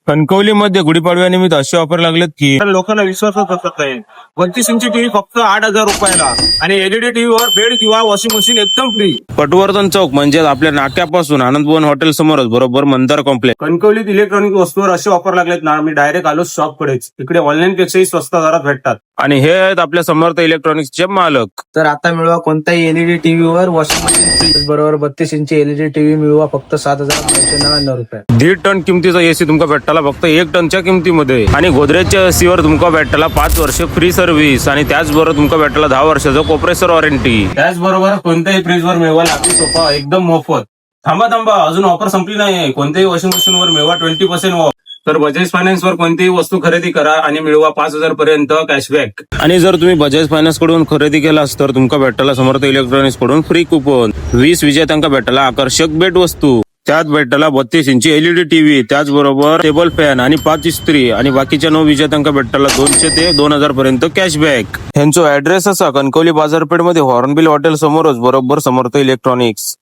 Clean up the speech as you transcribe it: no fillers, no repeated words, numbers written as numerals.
कणकवलीमध्ये गुढीपाडव्यानिमित्त असे ऑफर लागलेत की तर लोकांना विश्वासच बसत नाही. 32 इंची टीव्ही फक्त 8,000 रुपयाला आणि एलईडी टीव्हीवर बेड किंवा वॉशिंग मशीन एकदम फ्री. पटवर्धन चौक म्हणजे आपल्या नाक्यापासून आनंदभवन हॉटेल समोरच बरोबर मंदार कॉम्प्लेक्स. कणकवलीत इलेक्ट्रॉनिक वस्तूवर असे ऑफर लागलेत ना, मी डायरेक्ट आलो शॉप कडेच. इकडे ऑनलाईन पेक्षाही स्वस्त दरात भेटतात. आणि हे आहेत आपल्या समर्थ इलेक्ट्रॉनिक्सचे मालक. तर आता मिळवा कोणताही एलईडी टीव्हीवर वॉशिंग मशीन फ्री. बरोबर 32 इंची एलईडी टीव्ही मिळवा फक्त 7,999 रुपये. 1.5 टन किमतीचा एसी तुमका भेटला फक्त 1 टनच्या किमतीमध्ये. आणि गोदरेजच्या एसी वर तुमका भेटला 5 वर्ष फ्री सर्व्हिस आणि त्याचबरोबर तुमका भेटला 10 वर्षाचं कॉम्प्रेसर वॉरंटी. त्याचबरोबर कोणत्याही फ्रीजवर मिळवा लागली सोफा एकदम मोफत. थांबा अजून ऑफर संपली नाही. कोणत्याही वॉशिंग मशीनवर मिळवा 20% ऑफ. तर बजाज फायनान्सवर कोणतीही वस्तू खरेदी करा आणि मिळवा 5,000 पर्यंत कॅशबॅक. आणि जर तुम्ही बजाज फायनान्स कडून खरेदी केलास तर तुमका भेटला समर्थ इलेक्ट्रॉनिक्स कडून फ्री कुपन. 20 विजेत्यांका भेटला आकर्षक भेट वस्तू. त्यात भेटला 32 इंची एलईडी टीव्ही, त्याचबरोबर टेबल फॅन आणि 5 इस्त्री. आणि बाकीच्या 9 विजेत्यांका भेटला 200 ते 2,000 पर्यंत कॅशबॅक. ह्यांचा ऍड्रेस असा कणकवली बाजारपेठ मध्ये हॉर्नबिल हॉटेल समोरच बरोबर समर्थ इलेक्ट्रॉनिक्स.